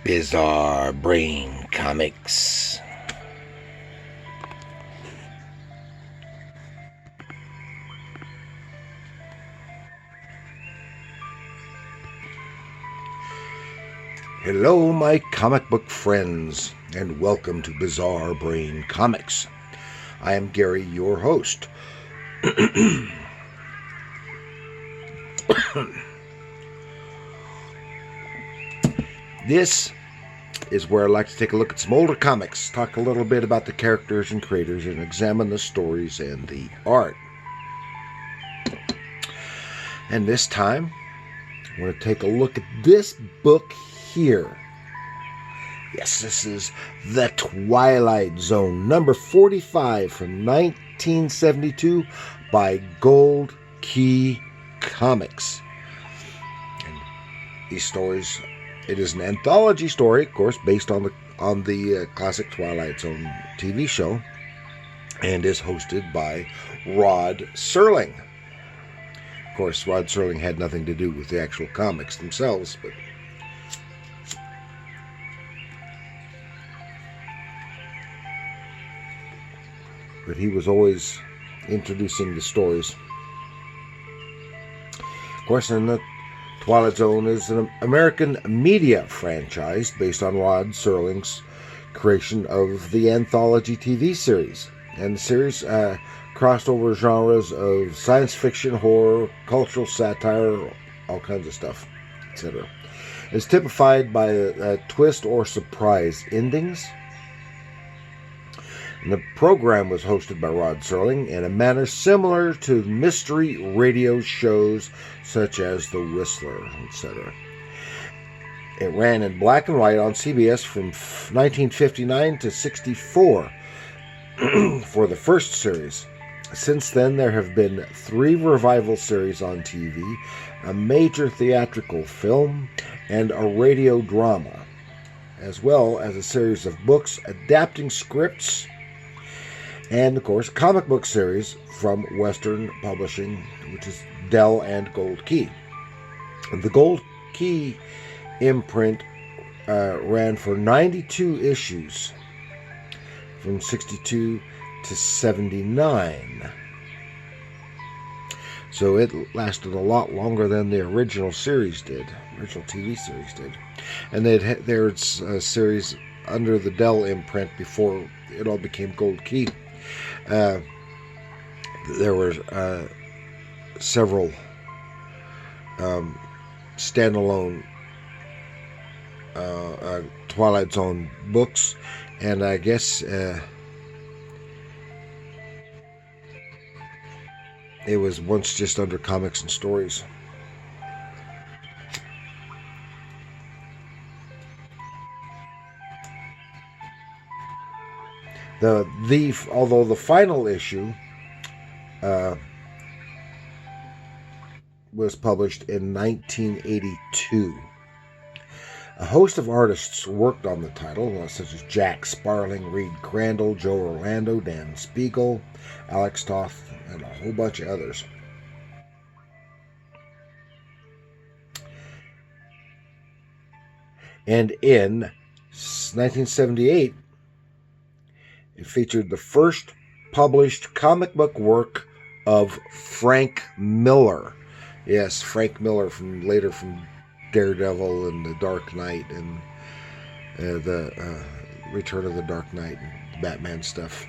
Bizarre Brain Comics. Hello, my comic book friends, and welcome to Bizarre Brain Comics. I am Gary, your host. This is where I like to take a look at some older comics, talk a little bit about the characters and creators, and examine the stories and the art. And this time, I'm going to take a look at this book here. Yes, this is The Twilight Zone, number 45 from 1972 by Gold Key Comics. And these stories, it is an anthology story, of course, based on the classic Twilight Zone TV show, and is hosted by Rod Serling. Of course, Rod Serling had nothing to do with the actual comics themselves, but he was always introducing the stories. Of course, in the Twilight Zone is an American media franchise based on Rod Serling's creation of the anthology TV series. And the series crossed over genres of science fiction, horror, cultural satire, all kinds of stuff, etc. It's typified by twist or surprise endings. And the program was hosted by Rod Serling in a manner similar to mystery radio shows such as The Whistler, etc. It ran in black and white on CBS from 1959 to 64 for the first series. Since then, there have been 3 revival series on TV, a major theatrical film, and a radio drama, as well as a series of books adapting scripts, and, of course, comic book series from Western Publishing, which is Dell and Gold Key. The Gold Key imprint ran for 92 issues from 62 to 79. So it lasted a lot longer than the original series did, original TV series did. And there's a series under the Dell imprint before it all became Gold Key. There were several standalone Twilight Zone books, and I guess it was once just under Comics and Stories. Although the final issue was published in 1982. A host of artists worked on the title, such as Jack Sparling, Reed Crandall, Joe Orlando, Dan Spiegel, Alex Toth, and a whole bunch of others. And in 1978, it featured the first published comic book work of Frank Miller. Yes, Frank Miller from Daredevil and The Dark Knight and the Return of the Dark Knight and Batman stuff.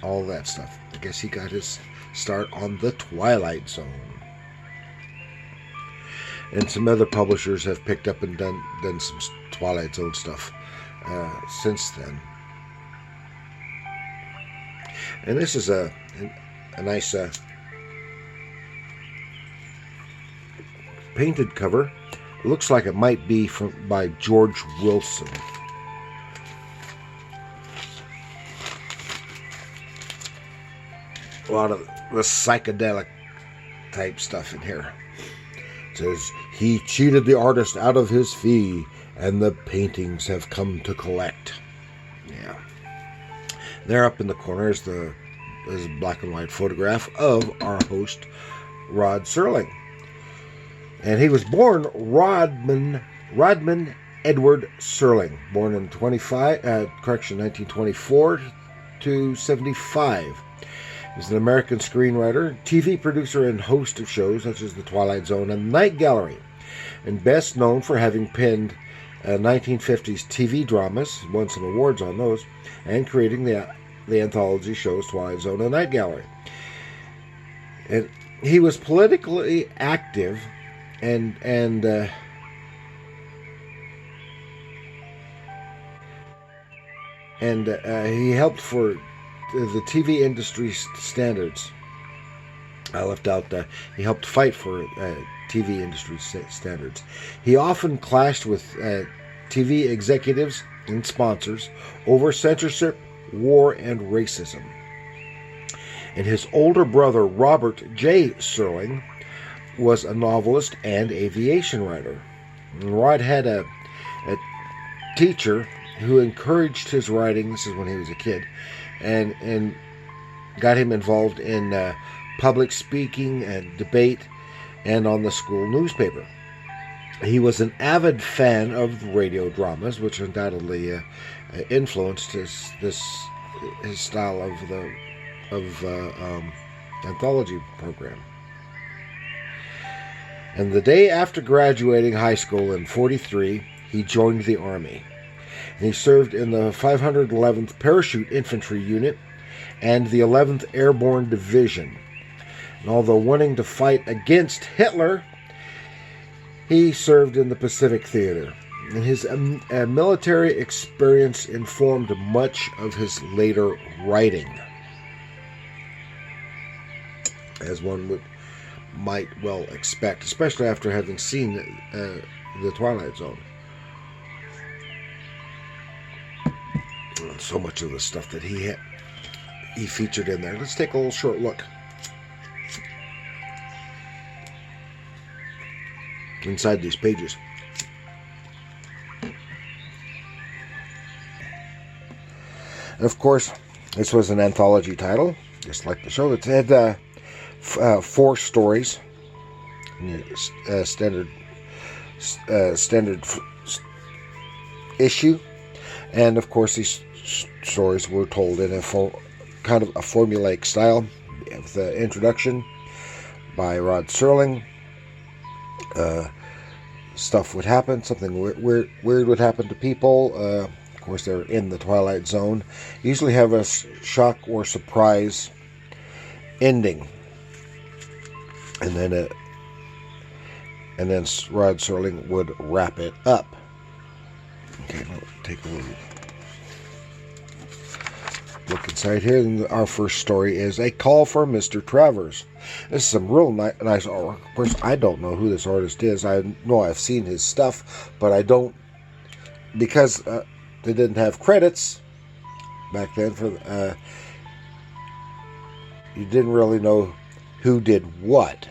All that stuff. I guess he got his start on the Twilight Zone. And some other publishers have picked up and done some Twilight Zone stuff since then. And this is a nice painted cover. It looks like it might be by George Wilson. A lot of the psychedelic type stuff in here. It says, he cheated the artist out of his fee, and the paintings have come to collect. Yeah. There up in the corner is a black and white photograph of our host, Rod Serling. And he was born Rodman Edward Serling, born in 1924 to 75. He's an American screenwriter, TV producer, and host of shows such as The Twilight Zone and Night Gallery, and best known for having penned 1950s TV dramas, won some awards on those, and creating the anthology shows Twilight Zone and Night Gallery. And he was politically active and he helped for the TV industry standards. I left out he helped fight for TV industry standards. He often clashed with TV executives and sponsors over censorship, war, and racism. And his older brother, Robert J. Serling, was a novelist and aviation writer. And Rod had a teacher who encouraged his writing. This is when he was a kid, and got him involved in public speaking and debate and on the school newspaper. He was an avid fan of radio dramas, which undoubtedly influenced his style of anthology program. And the day after graduating high school in 1943, he joined the Army. And he served in the 511th Parachute Infantry Unit and the 11th Airborne Division. And although wanting to fight against Hitler, he served in the Pacific Theater. And his military experience informed much of his later writing, as one might well expect, especially after having seen the Twilight Zone. So much of the stuff that he featured in there. Let's take a little short look inside these pages. And of course, this was an anthology title, just like the show. It had 4 stories, standard issue, and of course these stories were told in a kind of a formulaic style, with the introduction by Rod Serling. Stuff would happen, something weird would happen to people. Of course, they're in the Twilight Zone. Usually have a shock or surprise ending. And then Rod Serling would wrap it up. Okay, let's take a little look inside here. And our first story is A Call for Mr. Travers. This is some real nice artwork. Of course, I don't know who this artist is. I know I've seen his stuff, but I don't, because they didn't have credits back then. You didn't really know who did what.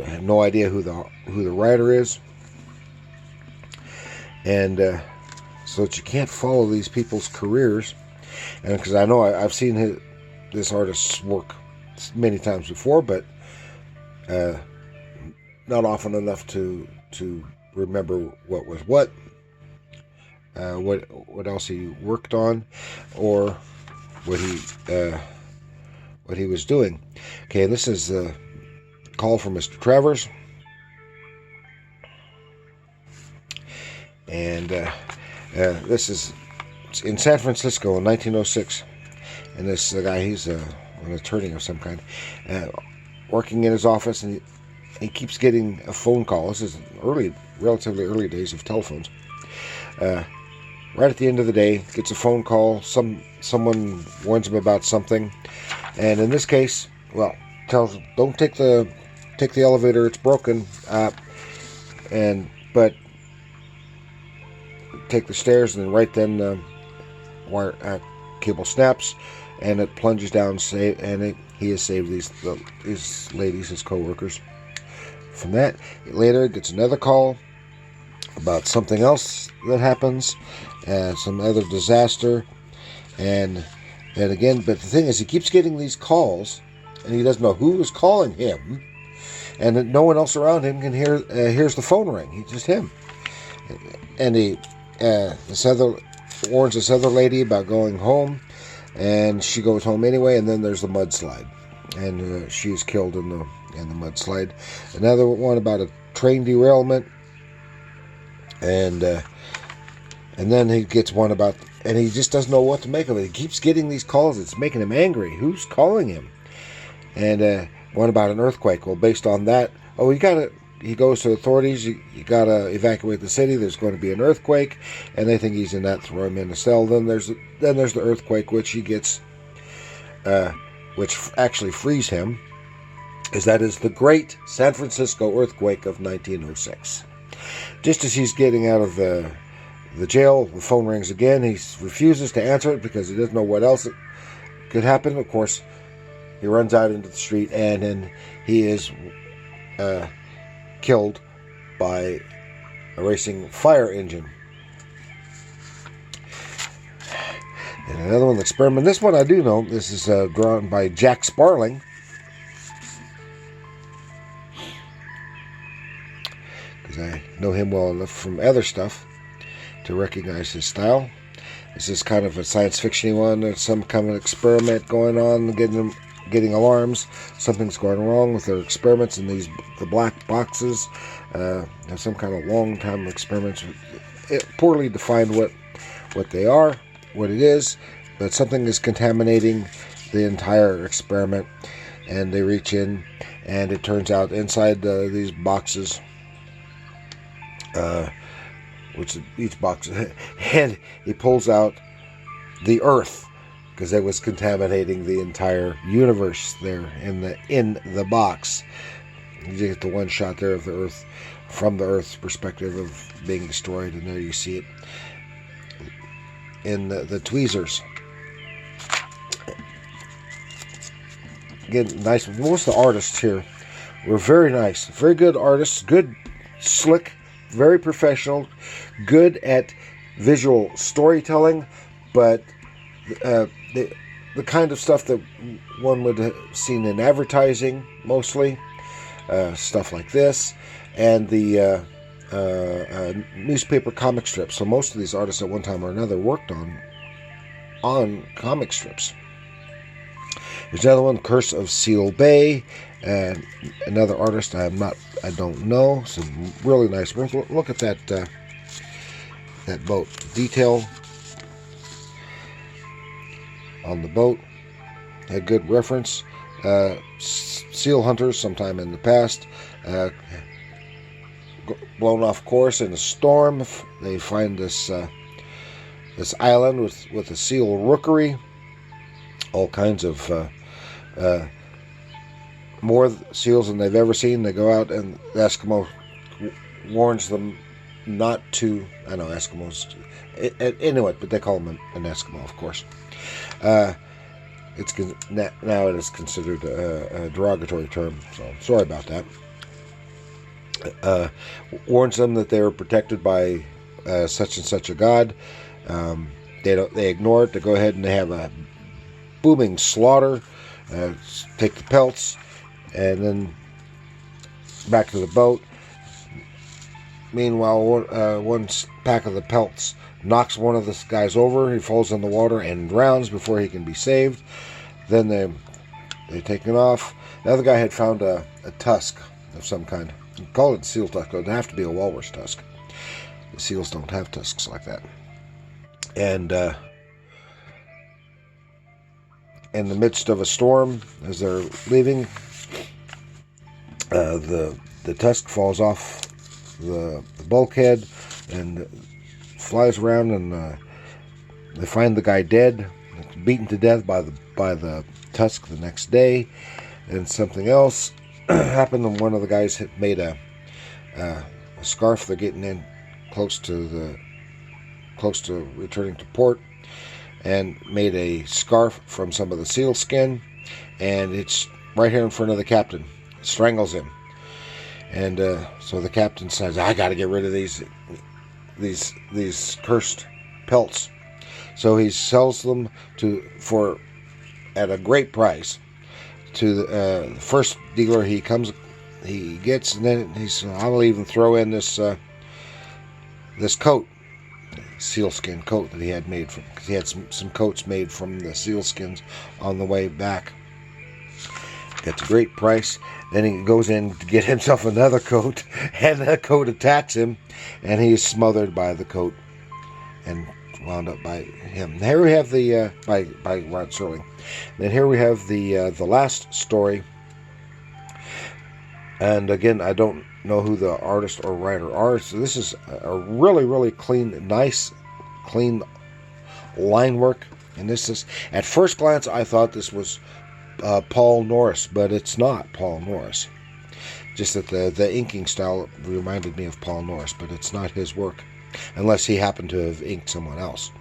I have no idea who the writer is, and so that you can't follow these people's careers. And because I know I've seen this artist's work many times before, but not often enough to remember what was what else he worked on, or what he was doing. Okay, this is the Call for Mr. Travers, and this is in San Francisco in 1906. And this guy, he's an attorney of some kind, working in his office, and he keeps getting a phone call. This is relatively early days of telephones. Right at the end of the day, gets a phone call. Someone warns him about something, and in this case, well, tells him, don't take the elevator, it's broken, but take the stairs, and then right then wire cable snaps, and it plunges down, he has saved these ladies, his co-workers, from that. Later gets another call about something else that happens, some other disaster, and again, but the thing is, he keeps getting these calls, and he doesn't know who is calling him, and no one else around him can hears the phone ring. He's just him, and he warns this other lady about going home, and she goes home anyway. And then there's the mudslide, and she's killed in the mudslide. Another one about a train derailment, and then he gets one about, and he just doesn't know what to make of it. He keeps getting these calls. It's making him angry. Who's calling him? And one about an earthquake. Well, based on that, he goes to authorities. You gotta evacuate the city. There's going to be an earthquake, and they think he's in that. Throw him in a cell. Then there's the earthquake, which he gets, which actually frees him. That is the Great San Francisco Earthquake of 1906. Just as he's getting out of the jail, the phone rings again. He refuses to answer it because he doesn't know what else could happen. Of course, he runs out into the street, and then he is killed by a racing fire engine. And another one, the experiment. This one I do know. This is drawn by Jack Sparling. Because I know him well enough from other stuff to recognize his style. This is kind of a science fiction one. There's some kind of experiment going on, getting alarms. Something's going wrong with their experiments in the black boxes. Have some kind of long-time experiments. Poorly defined what they are, what it is, but something is contaminating the entire experiment, and they reach in, and it turns out inside these boxes, which each box, and he pulls out the Earth, because it was contaminating the entire universe there in the box. You get the one shot there of the Earth, from the Earth's perspective of being destroyed, and there you see it in the tweezers. Again, nice. Most of the artists here were very nice, very good artists, good, slick, very professional, good at visual storytelling, but the kind of stuff that one would have seen in advertising, mostly stuff like this, and the newspaper comic strips. So most of these artists at one time or another worked on comic strips. There's another one, Curse of Seal Bay, and another artist I don't know. Some really nice work. Look at that boat detail on the boat. Had good reference. Seal hunters sometime in the past, blown off course in a storm. They find this island with a seal rookery, all kinds of more seals than they've ever seen. They go out, and the Eskimo warns them not to. I know Eskimos, Inuit, but they call them an Eskimo, of course. Now it is considered a derogatory term, so sorry about that. Warns them that they are protected by such and such a god. They ignore it. They go ahead and they have a booming slaughter. Take the pelts, and then back to the boat. Meanwhile, one pack of the pelts knocks one of the guys over. He falls in the water and drowns before he can be saved. Then they take him off. The other guy had found a tusk of some kind. You call it seal tusk. It doesn't have to be a walrus tusk. The seals don't have tusks like that. And in the midst of a storm, as they're leaving, the tusk falls off the bulkhead and flies around, and they find the guy dead, beaten to death by the tusk the next day. And something else happened, and one of the guys had made a scarf. They're getting in close to returning to port, and made a scarf from some of the seal skin, and it's right here in front of the captain. Strangles him, and so the captain says, "I got to get rid of these cursed pelts." So he sells them at a great price to the first dealer he gets, and then he says, "I'll even throw in this coat sealskin coat that he had made from, because he had some coats made from the sealskins on the way back. Gets a great price. Then he goes in to get himself another coat, and the coat attacks him, and he is smothered by the coat and wound up by him. Here we have the by Rod Serling. Then here we have the last story. And again, I don't know who the artist or writer are. So this is a really, really clean, nice, clean line work. And this is, at first glance, I thought this was Paul Norris, but it's not Paul Norris. Just that the inking style reminded me of Paul Norris, but it's not his work, unless he happened to have inked someone else.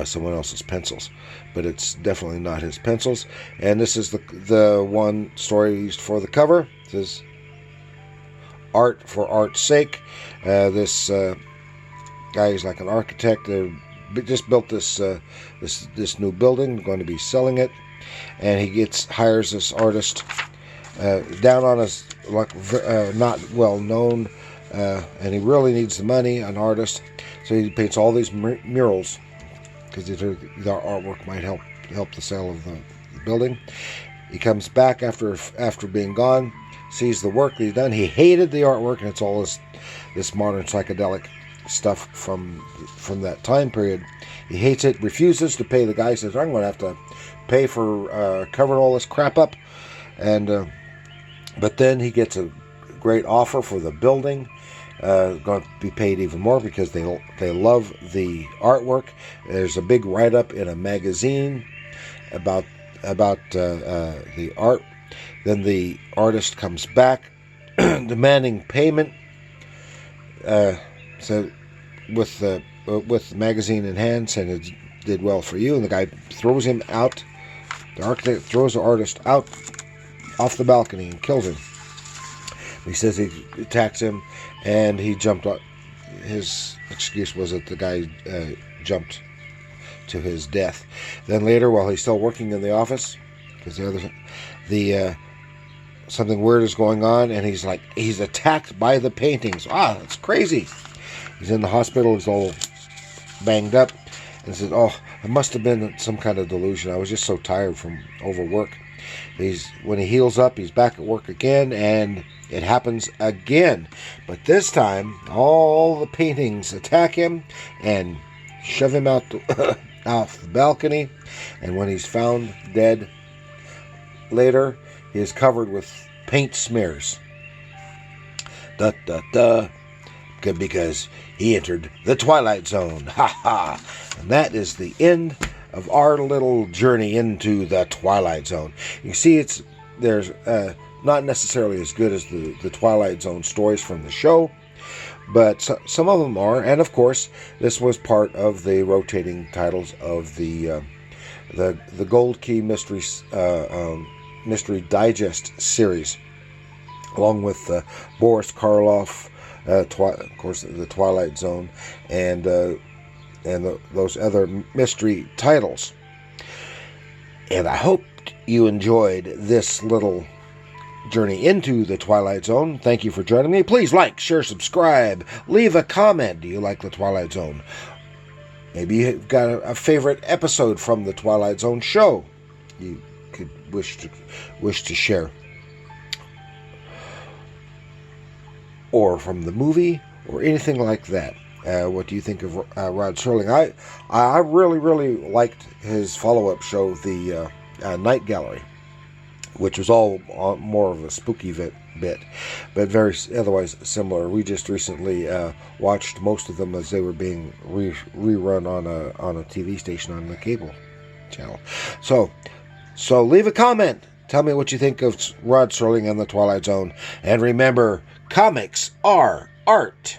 Someone else's pencils, but it's definitely not his pencils. And this is the one story used for the cover. It says "Art for art's sake." This guy is like an architect. They just built this new building. Going to be selling it, and he hires this artist down on his luck, not well known, and he really needs the money. An artist, so he paints all these murals, because the artwork might help the sale of the building. He comes back after being gone, sees the work that he's done. He hated the artwork, and it's all this modern psychedelic stuff from that time period. He hates it, refuses to pay the guy. He says, "I'm going to have to pay for covering all this crap up." And but then he gets a great offer for the building. Going to be paid even more because they love the artwork. There's a big write-up in a magazine about the art. Then the artist comes back demanding payment. So with the magazine in hand, saying it did well for you, and the guy throws him out. The architect throws the artist out off the balcony and kills him. He says he attacks him, and he jumped up. His excuse was that the guy jumped to his death. Then later, while he's still working in the office, because something weird is going on, and he's attacked by the paintings. That's crazy. He's in the hospital. He's all banged up, and says, "Oh, it must have been some kind of delusion. I was just so tired from overwork." When he heals up, he's back at work again, and it happens again. But this time, all the paintings attack him and shove him out off the balcony. And when he's found dead later, he is covered with paint smears. Because he entered the Twilight Zone. Ha ha! And that is the end of our little journey into the Twilight Zone. You see, there's not necessarily as good as the Twilight Zone stories from the show, but some of them are. And of course, this was part of the rotating titles of the Gold Key Mystery Digest series, along with Boris Karloff, of course, the Twilight Zone, and those other mystery titles. And I hope you enjoyed this little journey into the Twilight Zone. Thank you for joining me. Please like, share, subscribe, leave a comment. Do you like the Twilight Zone? Maybe you've got a favorite episode from the Twilight Zone show you could wish to share, or from the movie, or anything like that. What do you think of Rod Serling? I really, really liked his follow-up show, the Night Gallery, which was all more of a spooky bit, but very otherwise similar. We just recently watched most of them as they were being rerun on a TV station on the cable channel. So leave a comment. Tell me what you think of Rod Serling and the Twilight Zone. And remember, comics are art.